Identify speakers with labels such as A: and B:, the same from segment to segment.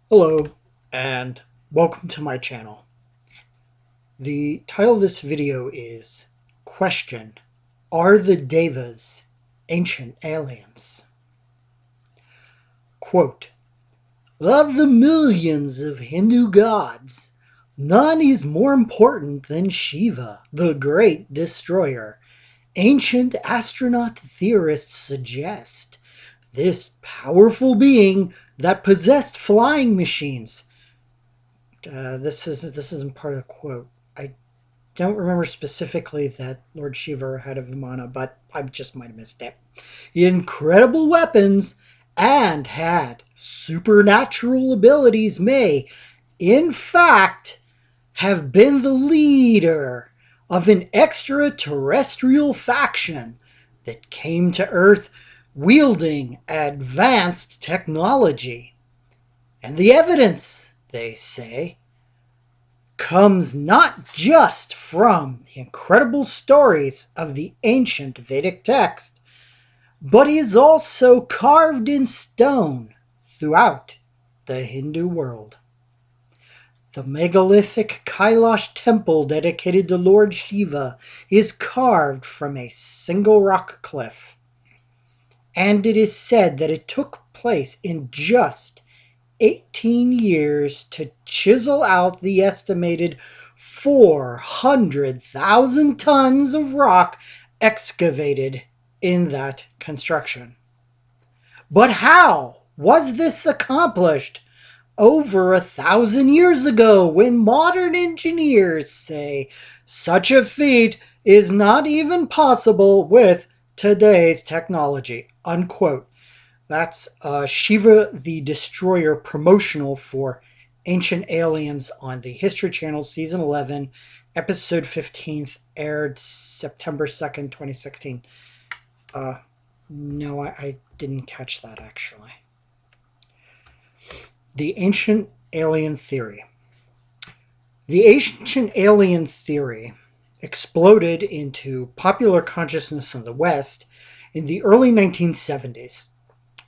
A: Hello, and welcome to my channel. The title of this video is Question: Are the Devas ancient aliens? Quote, of the millions of Hindu gods, none is more important than Shiva, the great destroyer. Ancient astronaut theorists suggest this powerful being that possessed flying machines. This isn't part of the quote. I don't remember specifically that Lord Shiva or head of Vimana, but I just might have missed it. Incredible weapons and had supernatural abilities may, in fact, have been the leader of an extraterrestrial faction that came to Earth wielding advanced technology. And the evidence, they say, comes not just from the incredible stories of the ancient Vedic text, but is also carved in stone throughout the Hindu world. The megalithic Kailash temple dedicated to Lord Shiva is carved from a single rock cliff, and it is said that it took place in just 18 years to chisel out the estimated 400,000 tons of rock excavated in that construction. But how was this accomplished over 1,000 years ago when modern engineers say such a feat is not even possible with today's technology? Unquote. That's Shiva the Destroyer promotional for Ancient Aliens on the History Channel, Season 11, Episode 15th, aired September 2nd, 2016. No, I didn't catch that, actually. The Ancient Alien Theory. The Ancient Alien Theory exploded into popular consciousness in the West in the early 1970s.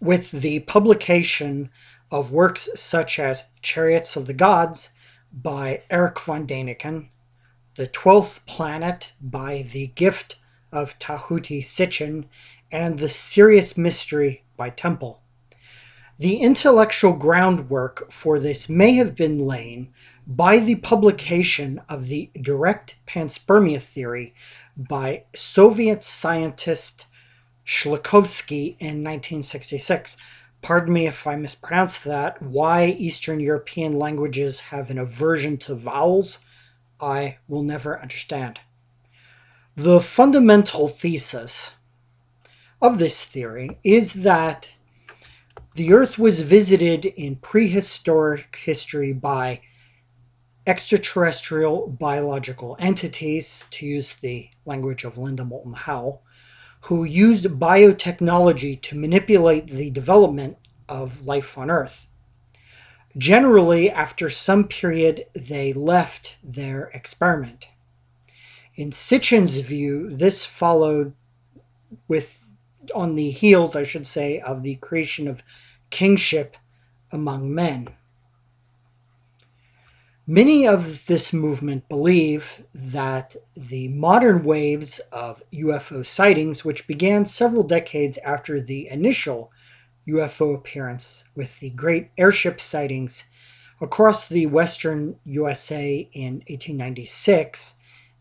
A: With the publication of works such as Chariots of the Gods by Eric von Däniken, The 12th Planet by The Gift of Tahuti Sitchin, and The Serious Mystery by Temple. The intellectual groundwork for this may have been laid by the publication of the direct panspermia theory by Soviet scientist Shlikovsky in 1966. Pardon me if I mispronounced that. Why Eastern European languages have an aversion to vowels, I will never understand. The fundamental thesis of this theory is that the Earth was visited in prehistoric history by extraterrestrial biological entities, to use the language of Linda Moulton Howe, who used biotechnology to manipulate the development of life on Earth. Generally, after some period, they left their experiment. In Sitchin's view, this followed on the heels, I should say, of the creation of kingship among men. Many of this movement believe that the modern waves of UFO sightings, which began several decades after the initial UFO appearance with the great airship sightings across the western USA in 1896,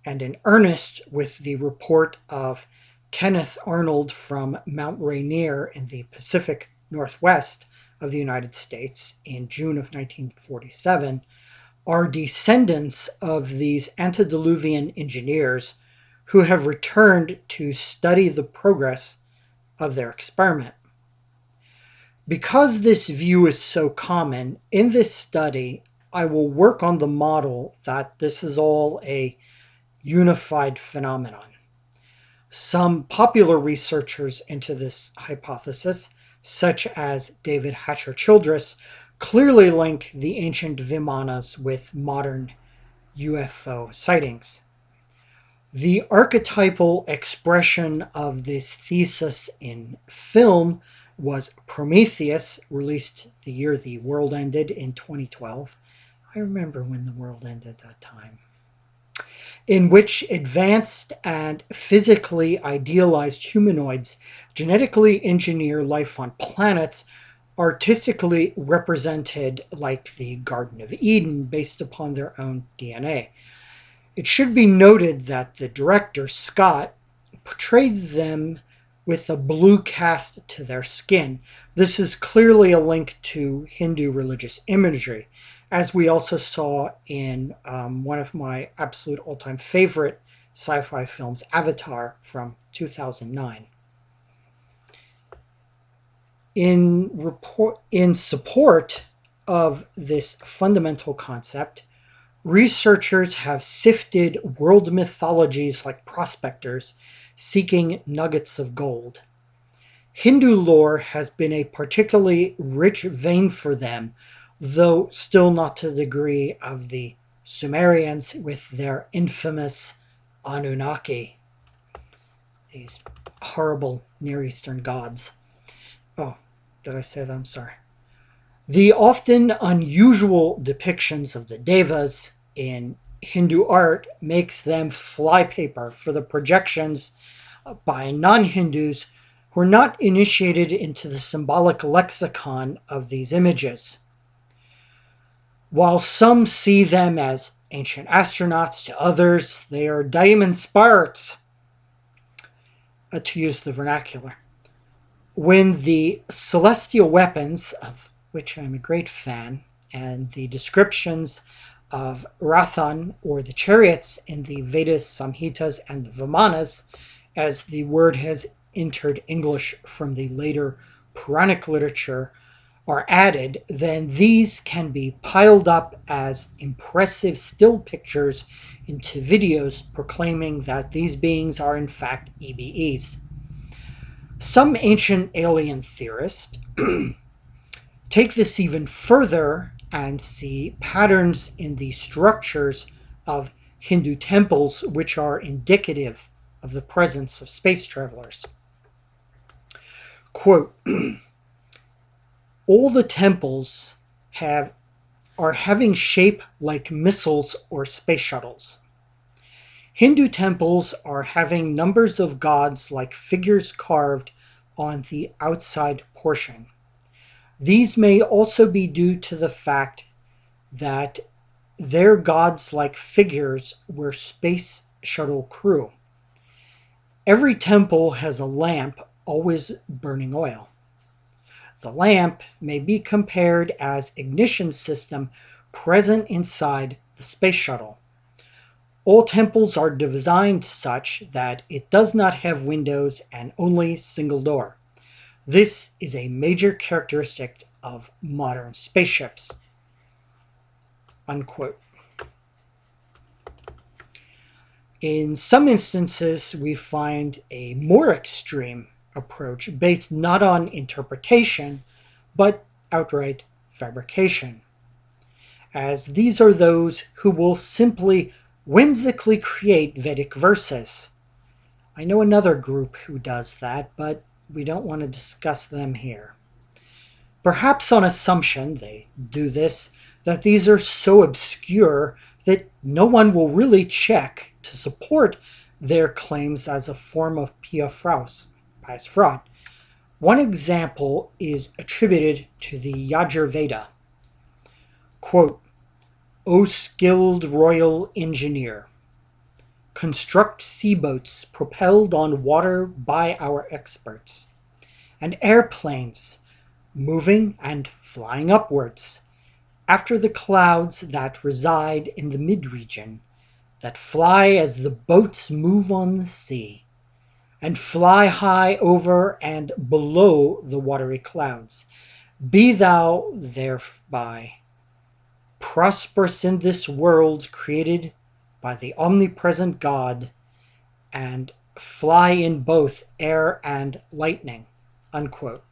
A: and in earnest with the report of Kenneth Arnold from Mount Rainier in the Pacific Northwest of the United States in June of 1947, are descendants of these antediluvian engineers who have returned to study the progress of their experiment. Because this view is so common, in this study, I will work on the model that this is all a unified phenomenon. Some popular researchers into this hypothesis, such as David Hatcher Childress, clearly link the ancient Vimanas with modern UFO sightings. The archetypal expression of this thesis in film was Prometheus, released the year the world ended in 2012. I remember when the world ended that time. In which advanced and physically idealized humanoids genetically engineer life on planets artistically represented like the Garden of Eden based upon their own DNA. It should be noted that the director, Scott, portrayed them with a blue cast to their skin. This is clearly a link to Hindu religious imagery, as we also saw in one of my absolute all-time favorite sci-fi films, Avatar, from 2009. In support of this fundamental concept, researchers have sifted world mythologies like prospectors seeking nuggets of gold. Hindu lore has been a particularly rich vein for them, though still not to the degree of the Sumerians with their infamous Anunnaki, these horrible Near Eastern gods. Oh, did I say that? I'm sorry. The often unusual depictions of the Devas in Hindu art makes them flypaper for the projections by non-Hindus who are not initiated into the symbolic lexicon of these images. While some see them as ancient astronauts, to others they are diamond sparks, to use the vernacular. When the celestial weapons, of which I'm a great fan, and the descriptions of Rathan, or the chariots, in the Vedas, Samhitas, and the Vimanas, as the word has entered English from the later Puranic literature, are added, then these can be piled up as impressive still pictures into videos proclaiming that these beings are in fact EBEs. Some ancient alien theorists take this even further and see patterns in the structures of Hindu temples which are indicative of the presence of space travelers. Quote, all the temples are having shape like missiles or space shuttles. Hindu temples are having numbers of gods like figures carved on the outside portion. These may also be due to the fact that their gods like figures were space shuttle crew. Every temple has a lamp always burning oil. The lamp may be compared as ignition system present inside the space shuttle. All temples are designed such that it does not have windows and only single door. This is a major characteristic of modern spaceships. Unquote. In some instances, we find a more extreme approach based not on interpretation, but outright fabrication, as these are those who will simply whimsically create Vedic verses. I know another group who does that, but we don't want to discuss them here. Perhaps on assumption they do this, that these are so obscure that no one will really check to support their claims as a form of pious fraud. One example is attributed to the Yajurveda. Quote, O skilled royal engineer, construct seaboats propelled on water by our experts, and airplanes moving and flying upwards after the clouds that reside in the mid-region, that fly as the boats move on the sea, and fly high over and below the watery clouds. Be thou thereby prosperous in this world created by the omnipresent God, and fly in both air and lightning. Unquote.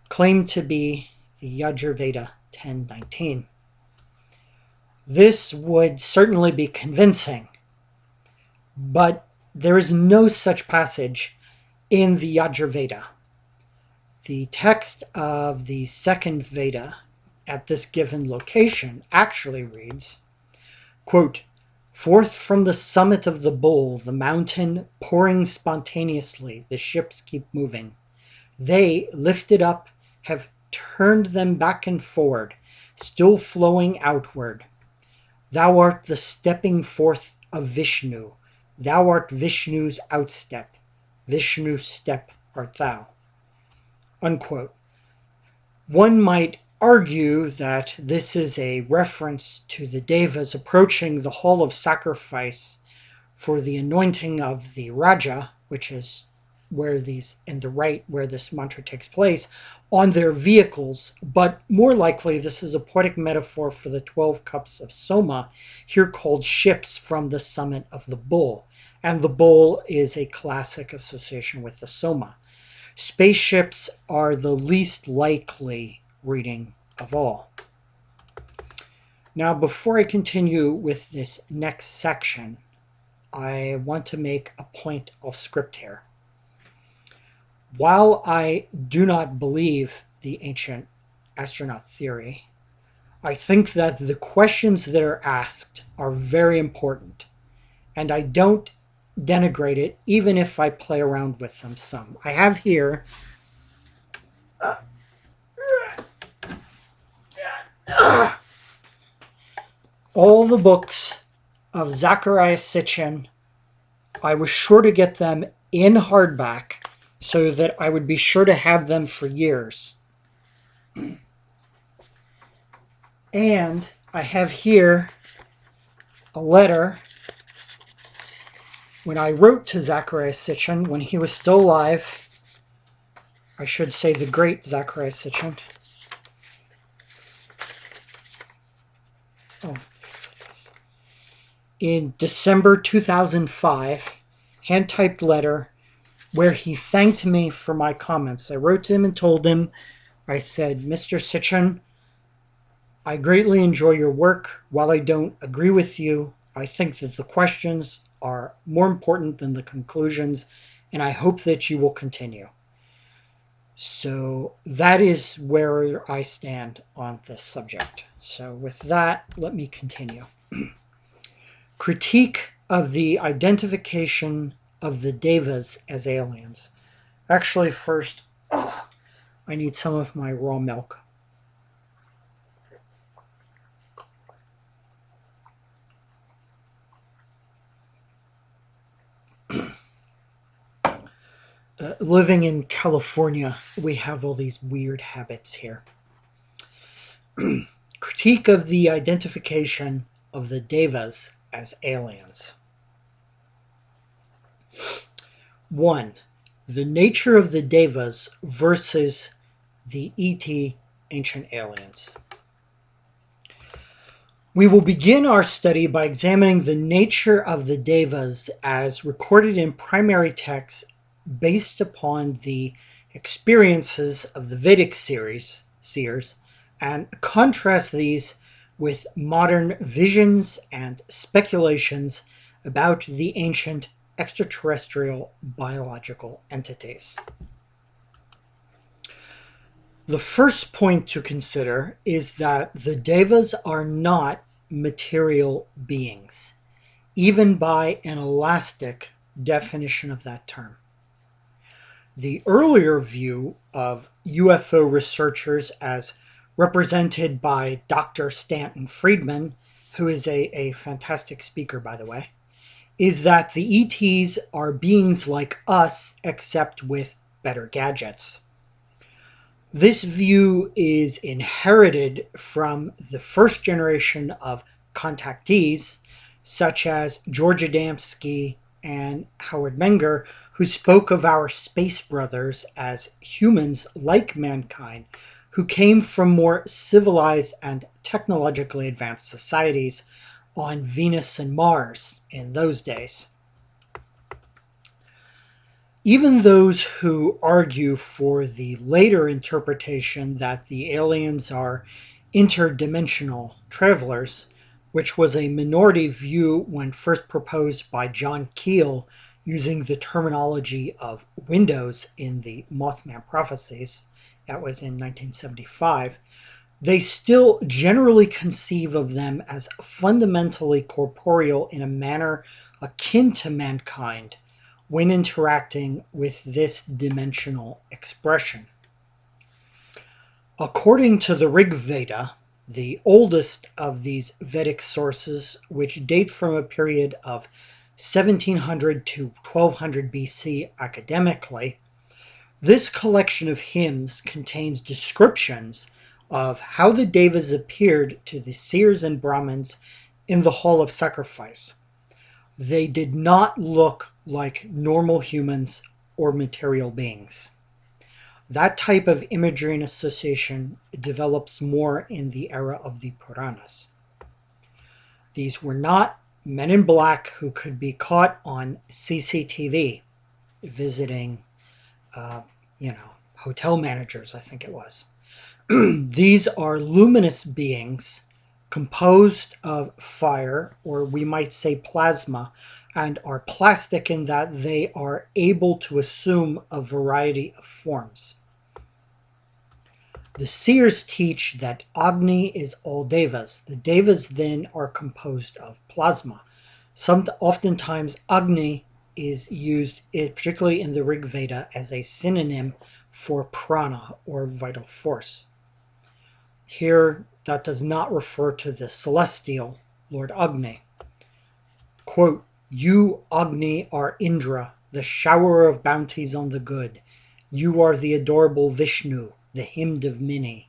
A: Claimed to be the Yajurveda 10:19. This would certainly be convincing, but there is no such passage in the Yajurveda. The text of the second Veda at this given location actually reads, quote, "Forth from the summit of the bull, the mountain pouring spontaneously, the ships keep moving. They, lifted up, have turned them back and forward, still flowing outward. Thou art the stepping forth of Vishnu. Thou art Vishnu's outstep. Vishnu's step art thou." Unquote. One might argue that this is a reference to the Devas approaching the hall of sacrifice for the anointing of the Raja, which is where these in the right where this mantra takes place, on their vehicles, but more likely this is a poetic metaphor for the 12 cups of Soma, here called ships from the summit of the bull, and the bull is a classic association with the Soma. Spaceships are the least likely reading of all. Now, before I continue with this next section, I want to make a point of script here. While I do not believe the ancient astronaut theory, I think that the questions that are asked are very important, and I don't denigrate it even if I play around with them some. I have here all the books of Zacharias Sitchin. I was sure to get them in hardback so that I would be sure to have them for years. And I have here a letter when I wrote to Zacharias Sitchin when he was still alive. I should say the great Zacharias Sitchin. In December 2005, hand-typed letter where he thanked me for my comments. I wrote to him and told him, I said, "Mr. Sitchin, I greatly enjoy your work. While I don't agree with you, I think that the questions are more important than the conclusions, and I hope that you will continue." So that is where I stand on this subject. So with that, let me continue. Critique of the identification of the Devas as aliens. Actually, first, I need some of my raw milk. Living in California, we have all these weird habits here. Critique of the identification of the Devas as aliens. 1. The nature of the Devas versus the ET ancient aliens. We will begin our study by examining the nature of the Devas as recorded in primary texts based upon the experiences of the Vedic seers, and contrast these with modern visions and speculations about the ancient extraterrestrial biological entities. The first point to consider is that the Devas are not material beings, even by an elastic definition of that term. The earlier view of UFO researchers, as represented by Dr. Stanton Friedman, who is a fantastic speaker, by the way, is that the ETs are beings like us, except with better gadgets. This view is inherited from the first generation of contactees, such as George Adamski and Howard Menger, who spoke of our space brothers as humans like mankind, who came from more civilized and technologically advanced societies on Venus and Mars in those days. Even those who argue for the later interpretation that the aliens are interdimensional travelers, which was a minority view when first proposed by John Keel using the terminology of Windows in the Mothman Prophecies, that was in 1975, they still generally conceive of them as fundamentally corporeal in a manner akin to mankind when interacting with this dimensional expression. According to the Rig Veda, the oldest of these Vedic sources, which date from a period of 1700 to 1200 BC academically, this collection of hymns contains descriptions of how the Devas appeared to the seers and Brahmins in the hall of sacrifice. They did not look like normal humans or material beings. That type of imagery and association develops more in the era of the Puranas. These were not men in black who could be caught on CCTV visiting, hotel managers, I think it was. These are luminous beings composed of fire, or we might say plasma, and are plastic in that they are able to assume a variety of forms. The seers teach that Agni is all Devas. The Devas then are composed of plasma. Oftentimes Agni is used, particularly in the Rig Veda, as a synonym for prana, or vital force. Here, that does not refer to the celestial Lord Agni. Quote, "You, Agni, are Indra, the shower of bounties on the good. You are the adorable Vishnu, the hymned of many.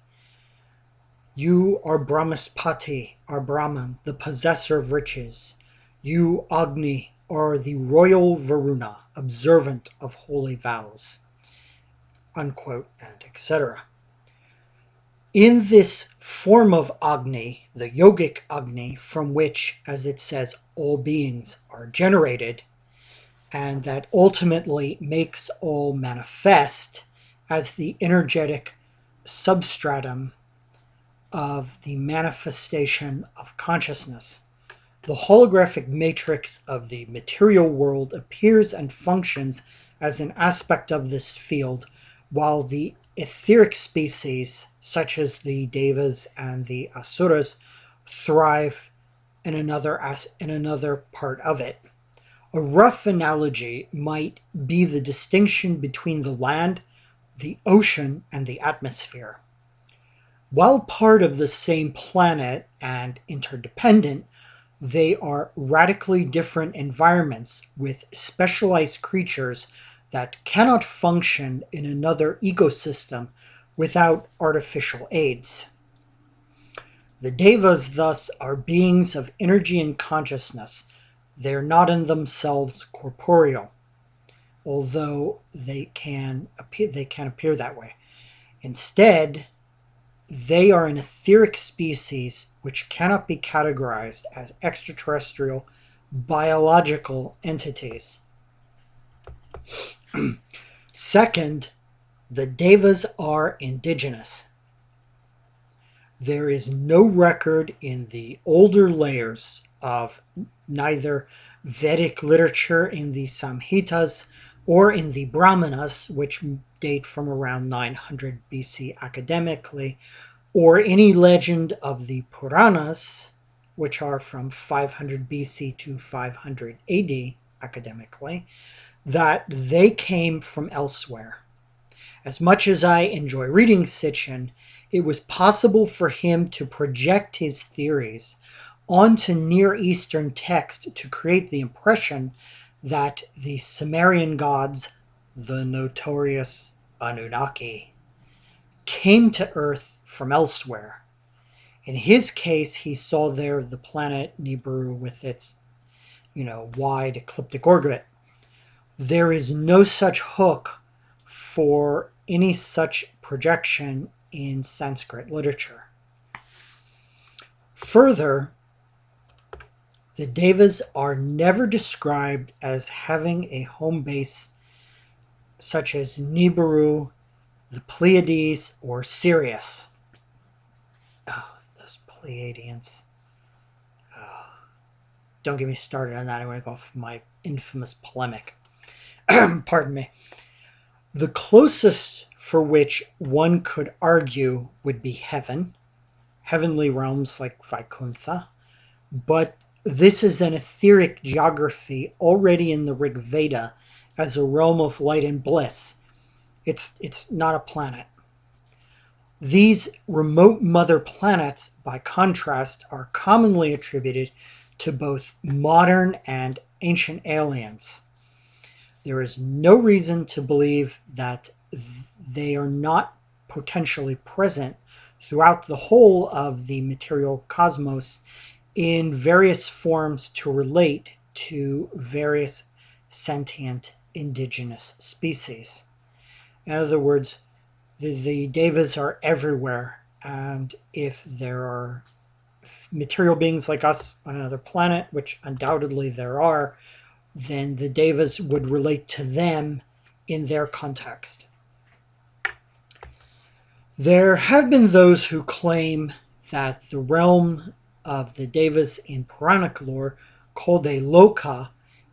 A: You are Brahmaspati, our Brahman, the possessor of riches. You, Agni, are the royal Varuna, observant of holy vows." Unquote, and etc. In this form of Agni, the yogic Agni, from which, as it says, all beings are generated, and that ultimately makes all manifest as the energetic substratum of the manifestation of consciousness. The holographic matrix of the material world appears and functions as an aspect of this field, while the etheric species, such as the Devas and the Asuras, thrive in another part of it. A rough analogy might be the distinction between the land, the ocean, and the atmosphere. While part of the same planet and interdependent, they are radically different environments with specialized creatures that cannot function in another ecosystem without artificial aids. The Devas, thus, are beings of energy and consciousness. They are not in themselves corporeal, although they can appear that way. Instead, they are an etheric species which cannot be categorized as extraterrestrial biological entities. Second, the Devas are indigenous. There is no record in the older layers of neither Vedic literature in the Samhitas or in the Brahmanas, which date from around 900 BC academically, or any legend of the Puranas, which are from 500 BC to 500 AD academically, that they came from elsewhere. As much as I enjoy reading Sitchin, it was possible for him to project his theories onto Near Eastern text to create the impression that the Sumerian gods, the notorious Anunnaki, came to Earth from elsewhere. In his case, he saw there the planet Nibiru with its, wide ecliptic orbit. There is no such hook for any such projection in Sanskrit literature. Further, the Devas are never described as having a home base such as Nibiru, the Pleiades, or Sirius. Oh, those Pleiadians. Oh, don't get me started on that. I want to go off my infamous polemic. Pardon me. The closest for which one could argue would be heaven, heavenly realms like Vaikuntha, but this is an etheric geography already in the Rig Veda as a realm of light and bliss. It's not a planet. These remote mother planets, by contrast, are commonly attributed to both modern and ancient aliens. There is no reason to believe that they are not potentially present throughout the whole of the material cosmos in various forms to relate to various sentient indigenous species. In other words, the Devas are everywhere, and if there are material beings like us on another planet, which undoubtedly there are, then the Devas would relate to them in their context. There have been those who claim that the realm of the Devas in Puranic lore, called a loka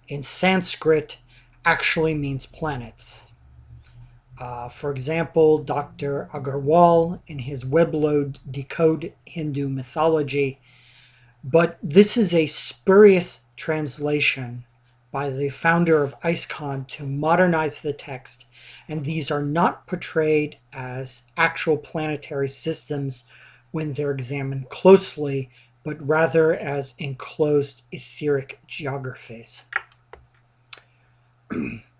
A: in Sanskrit, actually means planets. For example, Dr. Agarwal in his Webload Decode Hindu Mythology. But this is a spurious translation by the founder of ISKCON to modernize the text, and these are not portrayed as actual planetary systems when they're examined closely, but rather as enclosed etheric geographies.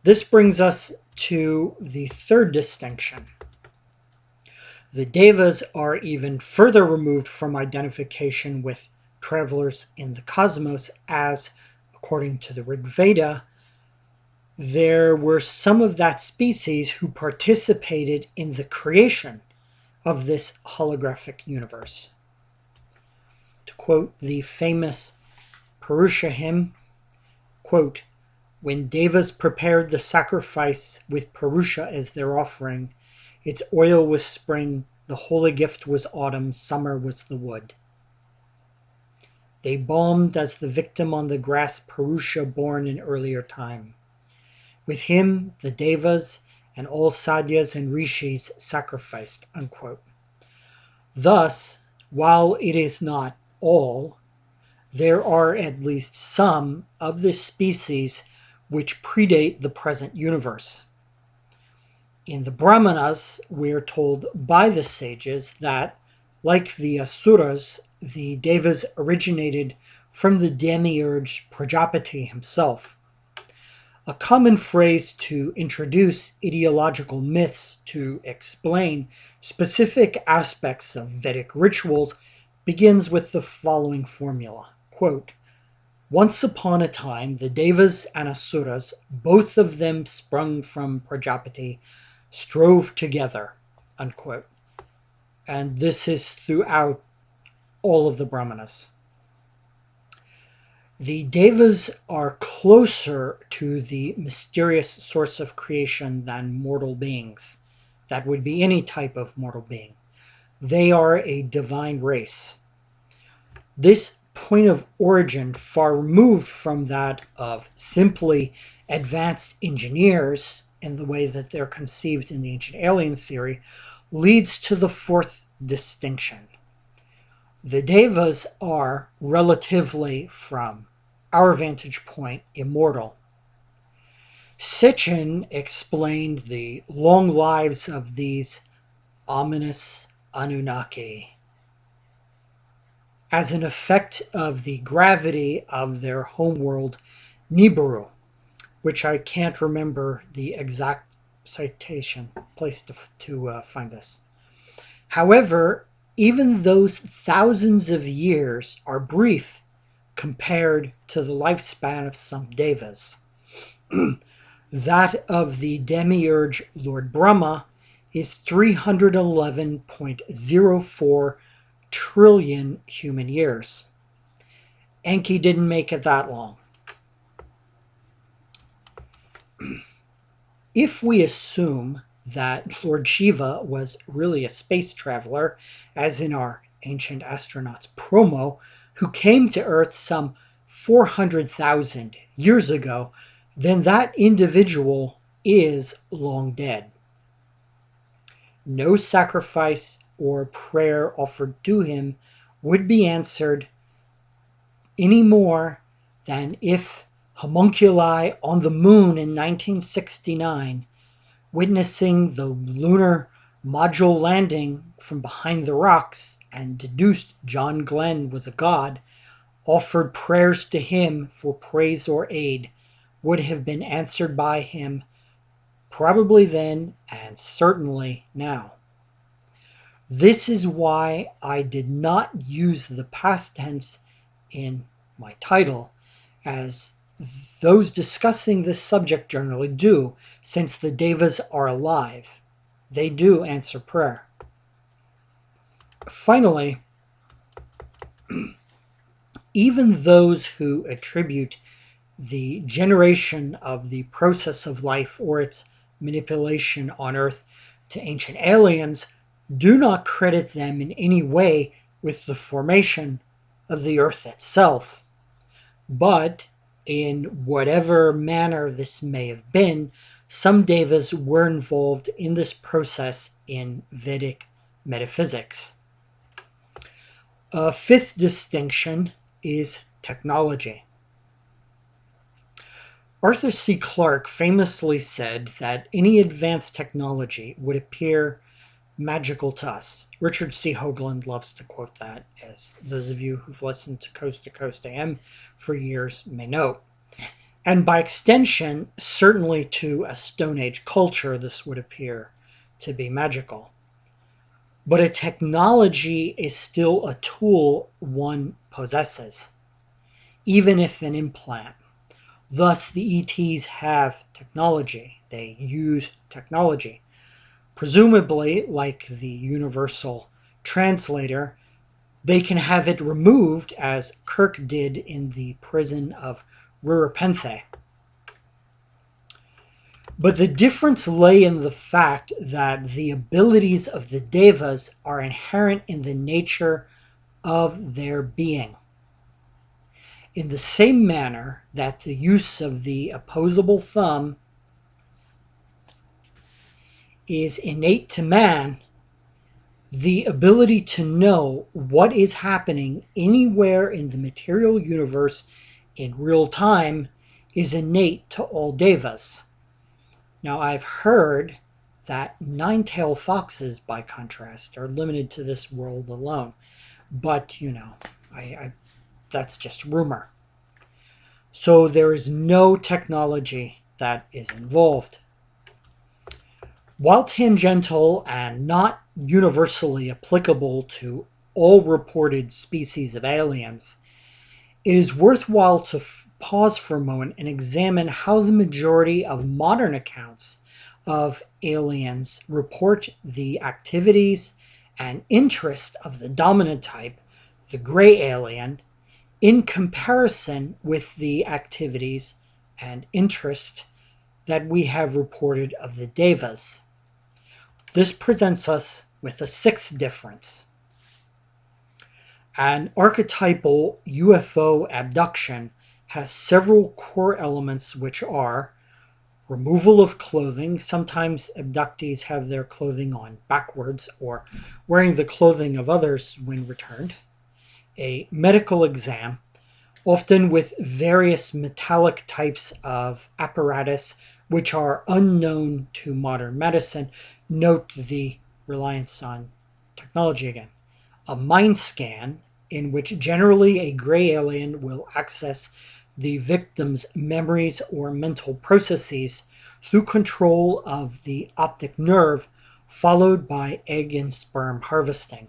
A: This brings us to the third distinction. The Devas are even further removed from identification with travelers in the cosmos, as, according to the Rig Veda, there were some of that species who participated in the creation of this holographic universe. To quote the famous Purusha hymn, quote, "When Devas prepared the sacrifice with Purusha as their offering, its oil was spring, the holy gift was autumn, summer was the wood. They balmed as the victim on the grass Purusha born in earlier time. With him, the Devas and all Sadyas and Rishis sacrificed." Unquote. Thus, while it is not all, there are at least some of this species which predate the present universe. In the Brahmanas, we are told by the sages that, like the Asuras, the Devas originated from the demiurge Prajapati himself. A common phrase to introduce ideological myths to explain specific aspects of Vedic rituals begins with the following formula. Quote, "Once upon a time, the Devas and Asuras, both of them sprung from Prajapati, strove together." Unquote. And this is throughout all of the Brahmanas. The Devas are closer to the mysterious source of creation than mortal beings. That would be any type of mortal being. They are a divine race. This point of origin, far removed from that of simply advanced engineers in the way that they're conceived in the ancient alien theory, leads to the fourth distinction. The Devas are, relatively from our vantage point, immortal. Sitchin explained the long lives of these ominous Anunnaki as an effect of the gravity of their homeworld Nibiru, which I can't remember the exact citation place to find this. However, even those thousands of years are brief compared to the lifespan of some Devas. That of the demiurge Lord Brahma is 311.04 trillion human years. Enki didn't make it that long. If we assume that Lord Shiva was really a space traveler, as in our Ancient Astronauts promo, who came to Earth some 400,000 years ago, then that individual is long dead. No sacrifice or prayer offered to him would be answered any more than if homunculi on the moon in 1969, witnessing the lunar module landing from behind the rocks and deduced John Glenn was a god, offered prayers to him for praise or aid, would have been answered by him probably then and certainly now. This is why I did not use the past tense in my title, as those discussing this subject generally do, since the Devas are alive. They do answer prayer. Finally, even those who attribute the generation of the process of life or its manipulation on Earth to ancient aliens do not credit them in any way with the formation of the Earth itself. But in whatever manner this may have been, some devas were involved in this process in Vedic metaphysics. A fifth distinction is technology. Arthur C. Clarke famously said that any advanced technology would appear magical to us. Richard C. Hoagland loves to quote that, as those of you who've listened to Coast AM for years may know. And by extension, certainly to a Stone Age culture, this would appear to be magical. But a technology is still a tool one possesses, even if an implant. Thus, the ETs have technology. They use technology. Presumably, like the universal translator, they can have it removed, as Kirk did in the prison of Rurapenthe. But the difference lay in the fact that the abilities of the Devas are inherent in the nature of their being. In the same manner that the use of the opposable thumb is innate to man, the ability to know what is happening anywhere in the material universe in real time is innate to all devas. Now, I've heard that nine-tailed foxes, by contrast, are limited to this world alone. But, that's just rumor. So there is no technology that is involved. While tangential and not universally applicable to all reported species of aliens, it is worthwhile to pause for a moment and examine how the majority of modern accounts of aliens report the activities and interest of the dominant type, the gray alien, in comparison with the activities and interest that we have reported of the Devas. This presents us with a sixth difference. An archetypal UFO abduction has several core elements, which are removal of clothing. Sometimes abductees have their clothing on backwards or wearing the clothing of others when returned. A medical exam, often with various metallic types of apparatus which are unknown to modern medicine. Note the reliance on technology again. A mind scan, in which generally a gray alien will access the victim's memories or mental processes through control of the optic nerve, followed by egg and sperm harvesting.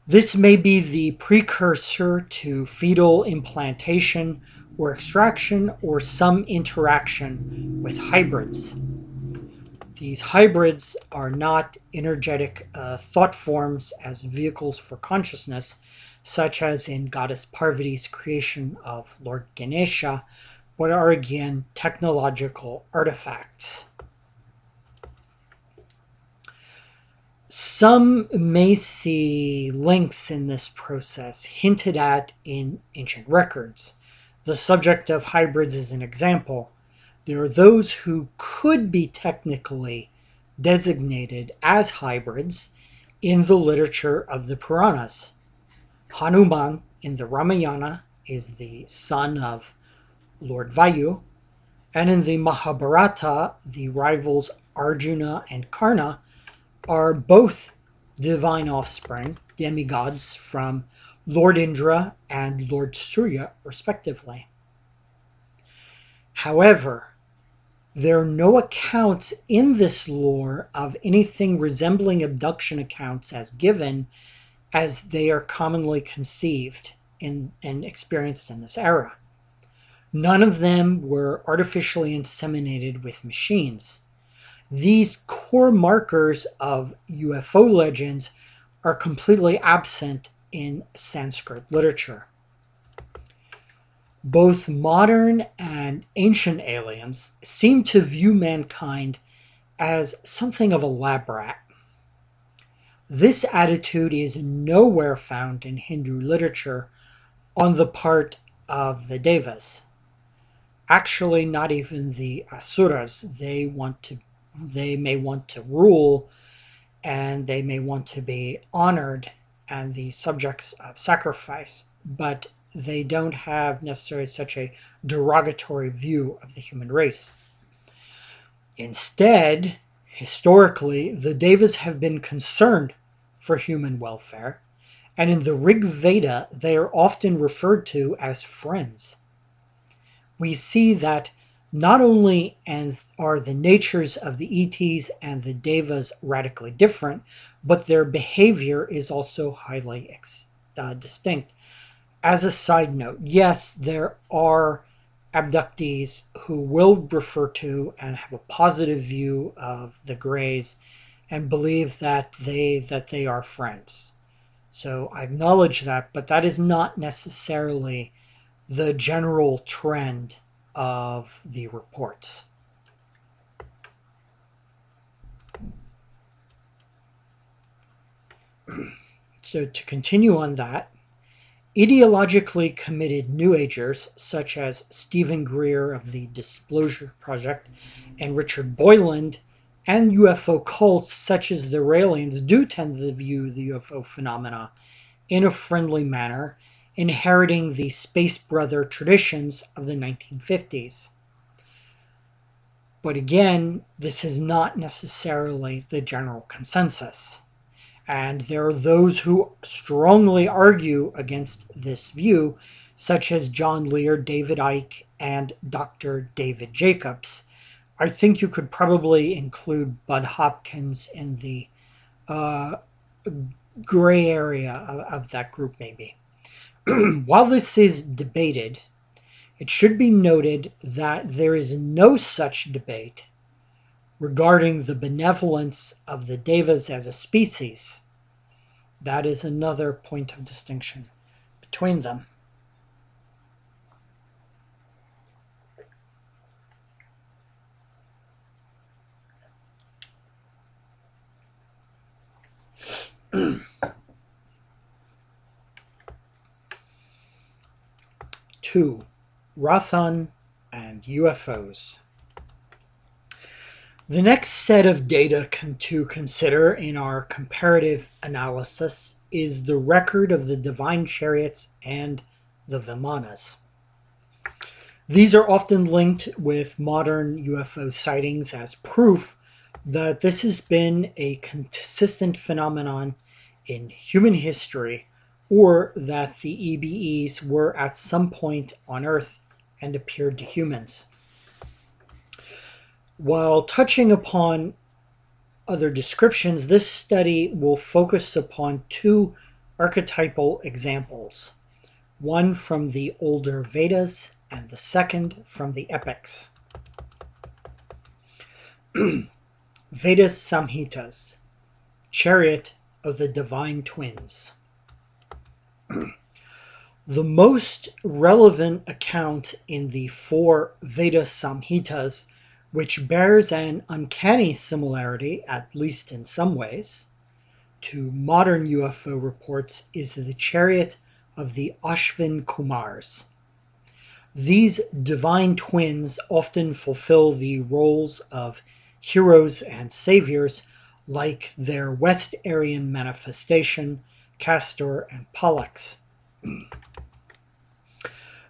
A: This may be the precursor to fetal implantation or extraction, or some interaction with hybrids. These hybrids are not energetic thought forms as vehicles for consciousness, such as in Goddess Parvati's creation of Lord Ganesha, but are again technological artifacts. Some may see links in this process hinted at in ancient records. The subject of hybrids is an example. There are those who could be technically designated as hybrids in the literature of the Puranas. Hanuman in the Ramayana is the son of Lord Vayu, and in the Mahabharata, the rivals Arjuna and Karna are both divine offspring, demigods from Lord Indra and Lord Surya, respectively. However, there are no accounts in this lore of anything resembling abduction accounts as given as they are commonly conceived and experienced in this era. None of them were artificially inseminated with machines. These core markers of UFO legends are completely absent in Sanskrit literature. Both modern and ancient aliens seem to view mankind as something of a lab rat. This attitude is nowhere found in Hindu literature on the part of the Devas. Actually, not even the Asuras. They may want to rule, and they may want to be honored and the subjects of sacrifice, but they don't have necessarily such a derogatory view of the human race. Instead, historically, the Devas have been concerned for human welfare, and in the Rig Veda, they are often referred to as friends. We see that not only are the natures of the ETs and the Devas radically different, but their behavior is also highly distinct. As a side note, yes, there are abductees who will refer to and have a positive view of the Greys and believe that they are friends. So I acknowledge that, but that is not necessarily the general trend of the reports. So to continue on that, ideologically committed New Agers such as Stephen Greer of the Disclosure Project and Richard Boylan and UFO cults such as the Raelians do tend to view the UFO phenomena in a friendly manner, inheriting the Space Brother traditions of the 1950s. But again, this is not necessarily the general consensus. And there are those who strongly argue against this view, such as John Lear, David Icke, and Dr. David Jacobs. I think you could probably include Bud Hopkins in the gray area of that group, maybe. While this is debated, it should be noted that there is no such debate regarding the benevolence of the Devas as a species. That is another point of distinction between them. Two, Rathan and UFOs. The next set of data to consider in our comparative analysis is the record of the divine chariots and the Vimanas. These are often linked with modern UFO sightings as proof that this has been a consistent phenomenon in human history, or that the EBEs were at some point on Earth and appeared to humans. While touching upon other descriptions, this study will focus upon two archetypal examples, one from the older Vedas and the second from the epics. Veda Samhitas, Chariot of the Divine Twins. The most relevant account in the four Veda Samhitas, which bears an uncanny similarity, at least in some ways, to modern UFO reports, is the Chariot of the Ashvin Kumars. These divine twins often fulfill the roles of heroes and saviors, like their West Aryan manifestation, Castor and Pollux.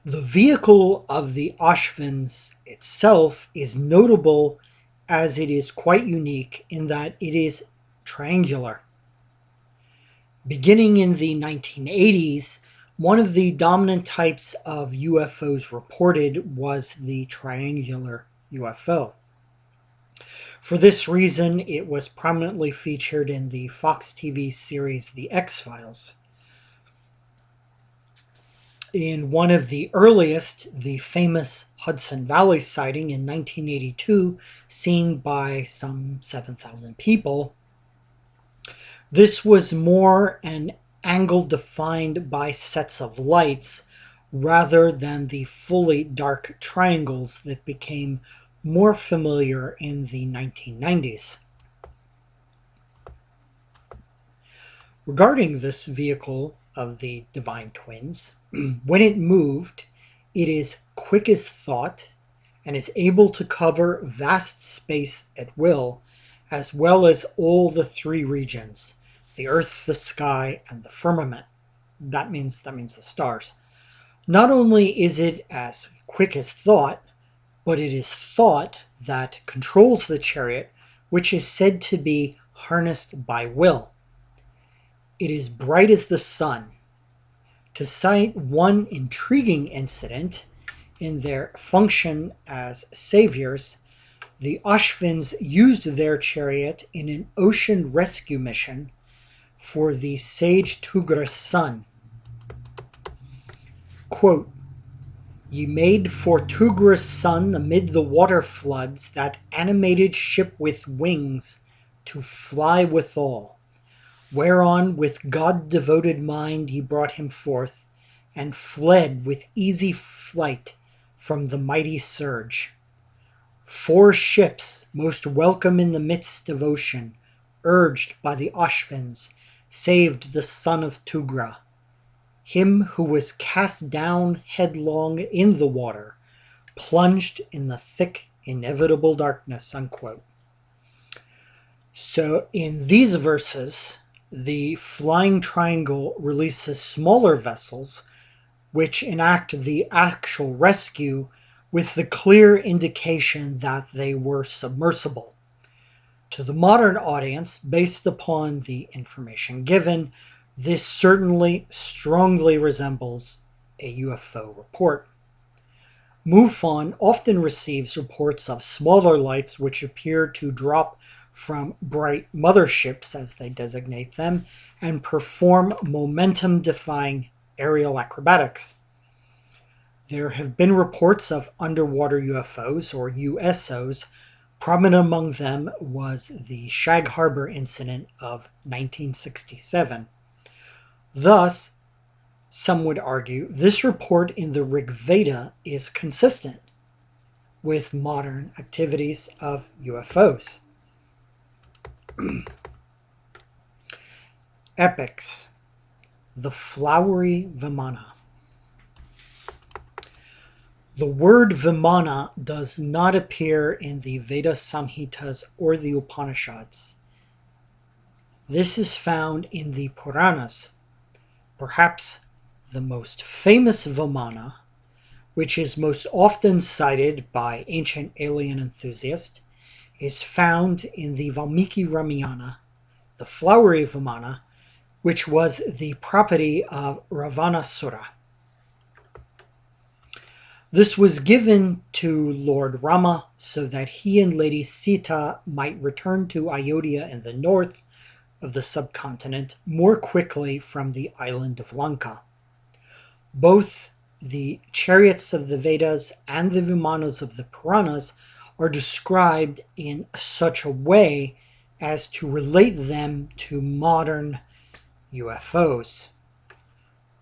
A: The vehicle of the Ashvins itself is notable as it is quite unique in that it is triangular. Beginning in the 1980s, one of the dominant types of UFOs reported was the triangular UFO. For this reason, it was prominently featured in the Fox TV series The X-Files. In one of the earliest, the famous Hudson Valley sighting in 1982, seen by some 7,000 people, this was more an angle defined by sets of lights rather than the fully dark triangles that became more familiar in the 1990s. Regarding this vehicle of the Divine Twins, when it moved, it is quick as thought and is able to cover vast space at will, as well as all the three regions, the earth, the sky, and the firmament. That means the stars. Not only is it as quick as thought, but it is thought that controls the chariot, which is said to be harnessed by will. It is bright as the sun. To cite one intriguing incident in their function as saviors, the Ashvins used their chariot in an ocean rescue mission for the sage Tugra's son. Quote, "Ye made for Tugra's son amid the water floods that animated ship with wings to fly withal. Whereon with God-devoted mind ye brought him forth, and fled with easy flight from the mighty surge. 4 ships, most welcome in the midst of ocean, urged by the Ashvins, saved the son of Tugra, him who was cast down headlong in the water, plunged in the thick, inevitable darkness." Unquote. So in these verses, the flying triangle releases smaller vessels which enact the actual rescue with the clear indication that they were submersible. To the modern audience, based upon the information given, this certainly strongly resembles a UFO report. MUFON often receives reports of smaller lights which appear to drop from bright motherships, as they designate them, and perform momentum-defying aerial acrobatics. There have been reports of underwater UFOs, or USOs. Prominent among them was the Shag Harbor incident of 1967. Thus, some would argue, this report in the Rig Veda is consistent with modern activities of UFOs. Epics. The flowery Vimana. The word Vimana does not appear in the Veda Samhitas or the Upanishads. This is found in the Puranas. Perhaps the most famous Vimana, which is most often cited by ancient alien enthusiasts, is found in the Valmiki Ramayana, the flowery Vimana, which was the property of Ravanasura. This was given to Lord Rama so that he and Lady Sita might return to Ayodhya in the north of the subcontinent more quickly from the island of Lanka. Both the chariots of the Vedas and the Vimanas of the Puranas are described in such a way as to relate them to modern UFOs.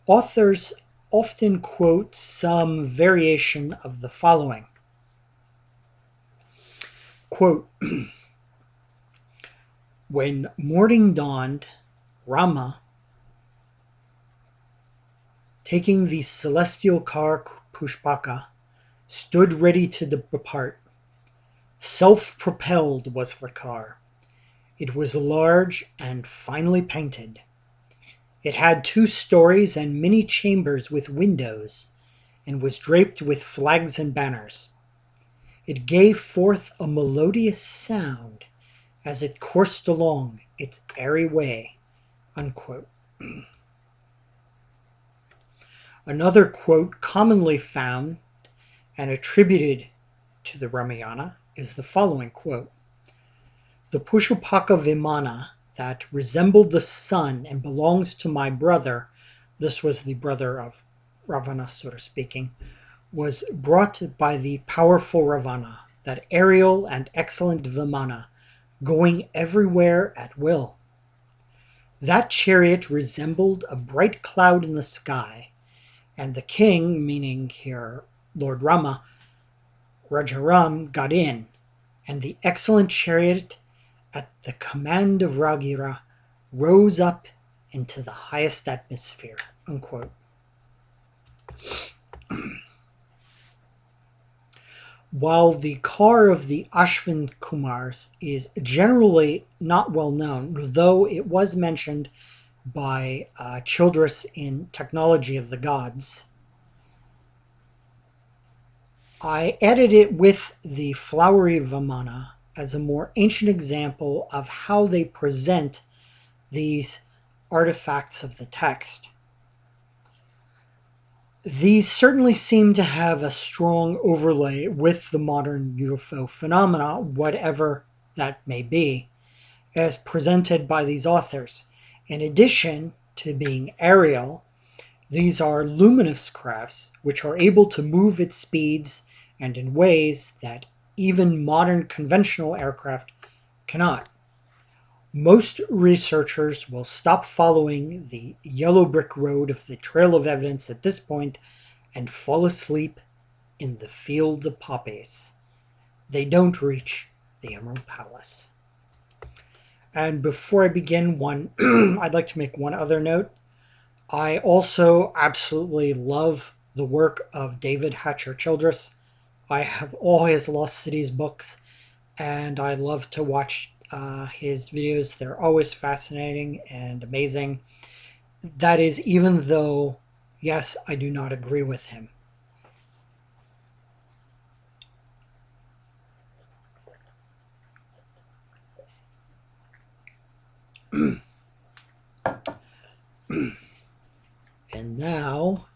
A: Authors often quote some variation of the following. Quote, "When morning dawned, Rama, taking the celestial car Pushpaka, stood ready to depart. Self-propelled was the car. It was large and finely painted. It had 2 stories and many chambers with windows, and was draped with flags and banners. It gave forth a melodious sound as it coursed along its airy way. Unquote. Another quote commonly found and attributed to the Ramayana is the following quote. The Pushupaka Vimana that resembled the sun and belongs to my brother, this was the brother of Ravanasura speaking, was brought by the powerful Ravana, that aerial and excellent Vimana, going everywhere at will. That chariot resembled a bright cloud in the sky, and the king, meaning here Lord Rama, Rajaram, got in, and the excellent chariot, at the command of Raghira, rose up into the highest atmosphere. Unquote. While the car of the Ashvin Kumars is generally not well known, though it was mentioned by Childress in Technology of the Gods, I added it with the flowery Vamana as a more ancient example of how they present these artifacts of the text. These certainly seem to have a strong overlay with the modern UFO phenomena, whatever that may be, as presented by these authors. In addition to being aerial, these are luminous crafts which are able to move at speeds and in ways that even modern conventional aircraft cannot. Most researchers will stop following the yellow brick road of the trail of evidence at this point and fall asleep in the fields of poppies. They don't reach the Emerald Palace. And before I begin, I'd like to make one other note. I also absolutely love the work of David Hatcher Childress. I have all his Lost Cities books, and I love to watch his videos. They're always fascinating and amazing. That is, even though, yes, I do not agree with him. And now,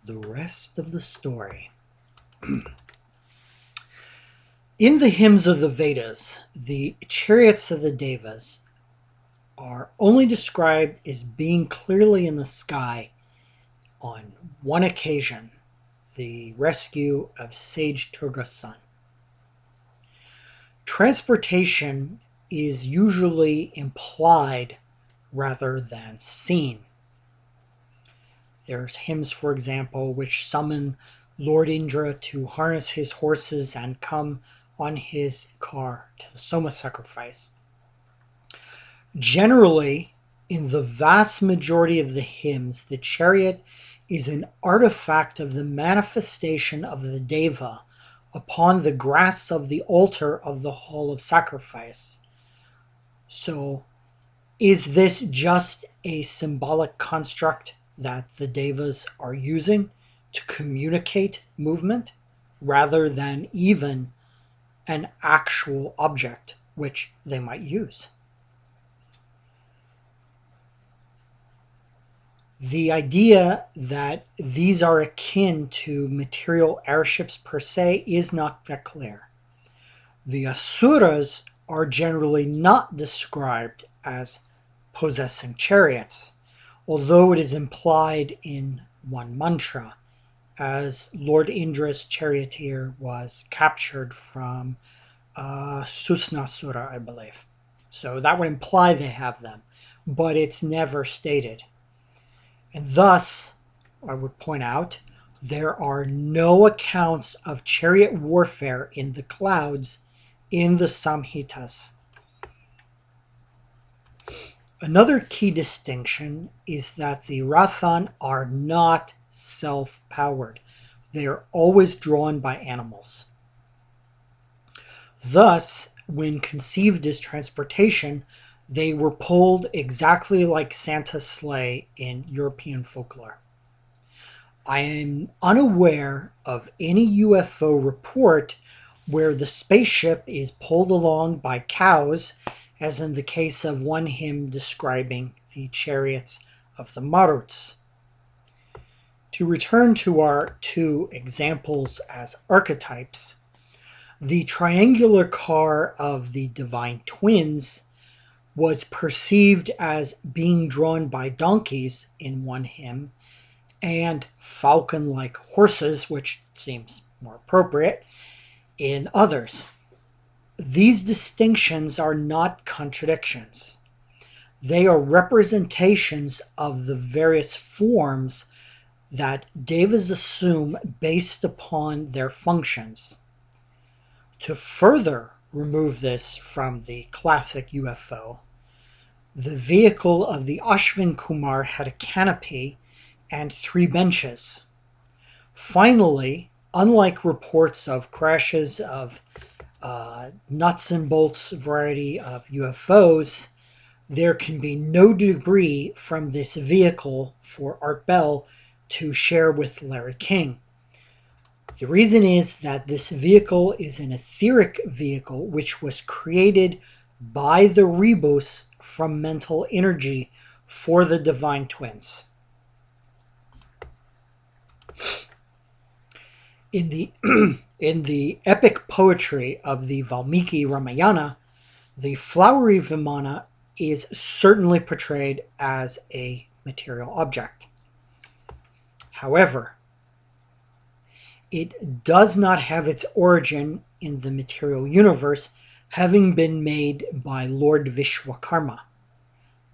A: the rest of the story. In the hymns of the Vedas, the chariots of the Devas are only described as being clearly in the sky on one occasion, the rescue of sage Turga's son. Transportation is usually implied rather than seen. There's hymns, for example, which summon Lord Indra to harness his horses and come on his car to the Soma sacrifice. Generally, in the vast majority of the hymns, the chariot is an artifact of the manifestation of the Deva upon the grass of the altar of the hall of sacrifice. So, is this just a symbolic construct that the Devas are using to communicate movement rather than even an actual object which they might use? The idea that these are akin to material airships per se is not that clear. The Asuras are generally not described as possessing chariots, although it is implied in one mantra, as Lord Indra's charioteer was captured from Susnasura, I believe. So that would imply they have them, but it's never stated. And thus, I would point out, there are no accounts of chariot warfare in the clouds in the Samhitas. Another key distinction is that the Rathan are not self-powered, they are always drawn by animals. Thus, when conceived as transportation, they were pulled exactly like Santa's sleigh in European folklore. I am unaware of any UFO report where the spaceship is pulled along by cows, as in the case of one hymn describing the chariots of the Maruts. To return to our two examples as archetypes, the triangular car of the divine twins was perceived as being drawn by donkeys in one hymn and falcon-like horses, which seems more appropriate, in others. These distinctions are not contradictions. They are representations of the various forms that devas assume based upon their functions. To further remove this from the classic UFO, the vehicle of the Ashwin Kumar had a canopy and 3 benches. Finally, unlike reports of crashes of nuts and bolts variety of UFOs, there can be no debris from this vehicle for Art Bell to share with Larry King. The reason is that this vehicle is an etheric vehicle which was created by the Rebus from mental energy for the divine twins. In the epic poetry of the Valmiki Ramayana, the flowery Vimana is certainly portrayed as a material object. However, it does not have its origin in the material universe, having been made by Lord Vishwakarma,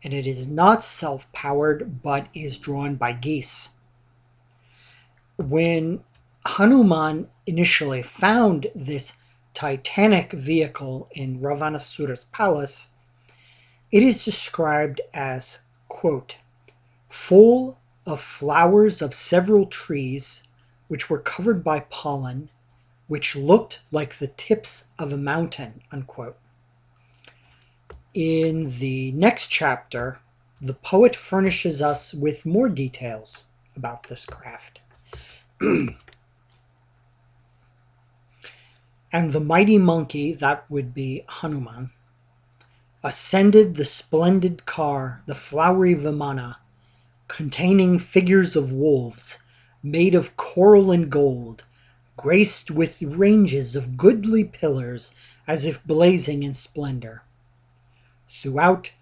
A: and it is not self-powered but is drawn by geese. When Hanuman initially found this titanic vehicle in Ravanasura's palace, it is described as, quote, full of flowers of several trees, which were covered by pollen, which looked like the tips of a mountain, unquote. In the next chapter, the poet furnishes us with more details about this craft. And the mighty monkey, that would be Hanuman, ascended the splendid car, the flowery Vimana, containing figures of wolves, made of coral and gold, graced with ranges of goodly pillars, as if blazing in splendor. Throughout,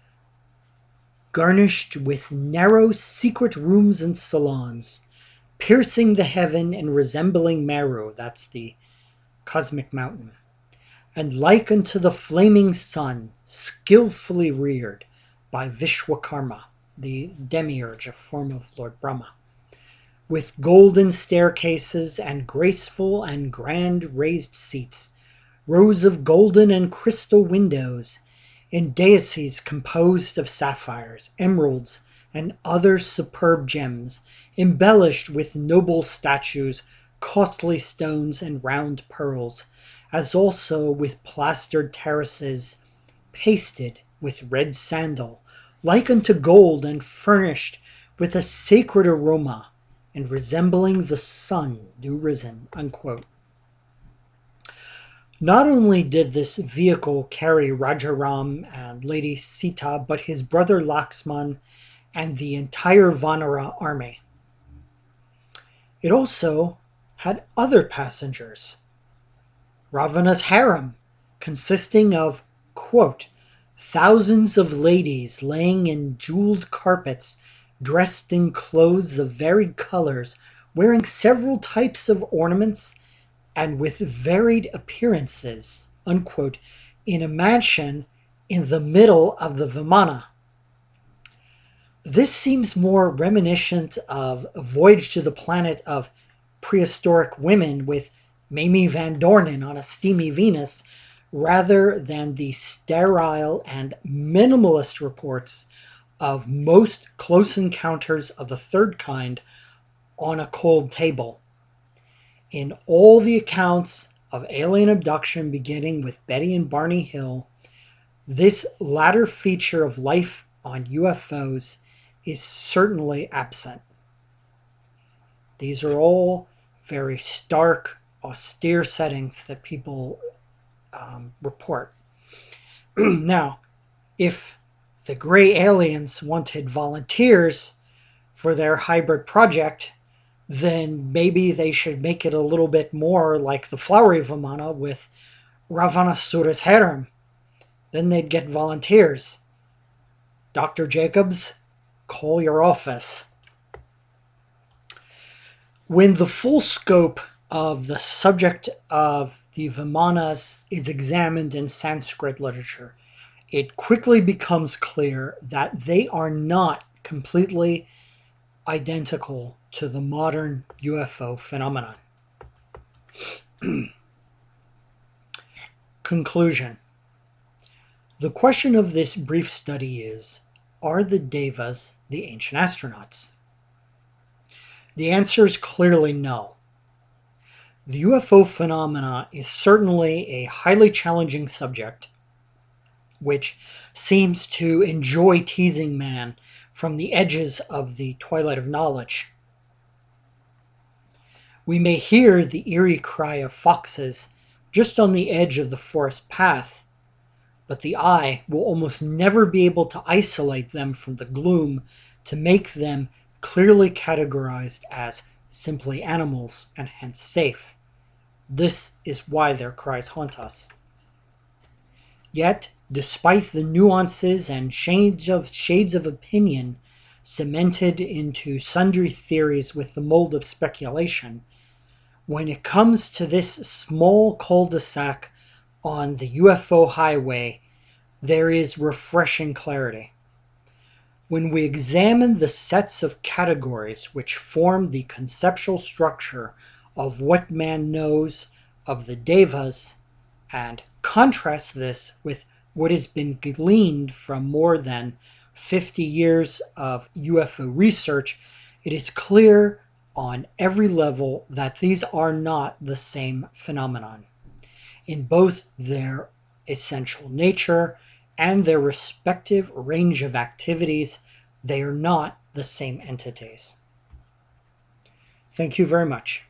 A: garnished with narrow secret rooms and salons, piercing the heaven and resembling Meru, that's the cosmic mountain, and like unto the flaming sun, skillfully reared by Vishwakarma, the demiurge, a form of Lord Brahma, with golden staircases and graceful and grand raised seats, rows of golden and crystal windows, and daises composed of sapphires, emeralds, and other superb gems, embellished with noble statues, costly stones, and round pearls, as also with plastered terraces, pasted with red sandal, like unto gold, and furnished with a sacred aroma, and resembling the sun new risen, unquote. Not only did this vehicle carry Rajaram and Lady Sita, but his brother Laxman and the entire Vanara army. It also had other passengers. Ravana's harem, consisting of, quote, thousands of ladies laying in jeweled carpets, dressed in clothes of varied colors, wearing several types of ornaments, and with varied appearances, unquote, in a mansion in the middle of the Vimana. This seems more reminiscent of a voyage to the planet of prehistoric women with Mamie Van Dornen on a steamy Venus, rather than the sterile and minimalist reports of most close encounters of the third kind on a cold table. In all the accounts of alien abduction beginning with Betty and Barney Hill, this latter feature of life on UFOs is certainly absent. These are all very stark, austere settings that people report. Now, if the gray aliens wanted volunteers for their hybrid project, then maybe they should make it a little bit more like the flowery Vimana with Ravanasura's harem. Then they'd get volunteers. Dr. Jacobs, call your office. When the full scope of the subject of the Vimanas is examined in Sanskrit literature, it quickly becomes clear that they are not completely identical to the modern UFO phenomenon. Conclusion. The question of this brief study is, are the Devas the ancient astronauts? The answer is clearly no. The UFO phenomena is certainly a highly challenging subject, which seems to enjoy teasing man from the edges of the twilight of knowledge. We may hear the eerie cry of foxes just on the edge of the forest path, but the eye will almost never be able to isolate them from the gloom to make them clearly categorized as simply animals and hence safe. This is why their cries haunt us. Yet, despite the nuances and shades of opinion cemented into sundry theories with the mold of speculation, when it comes to this small cul-de-sac on the UFO highway, there is refreshing clarity. When we examine the sets of categories which form the conceptual structure of what man knows of the Devas, and contrast this with what has been gleaned from more than 50 years of UFO research, it is clear on every level that these are not the same phenomenon. In both their essential nature and their respective range of activities, they are not the same entities. Thank you very much.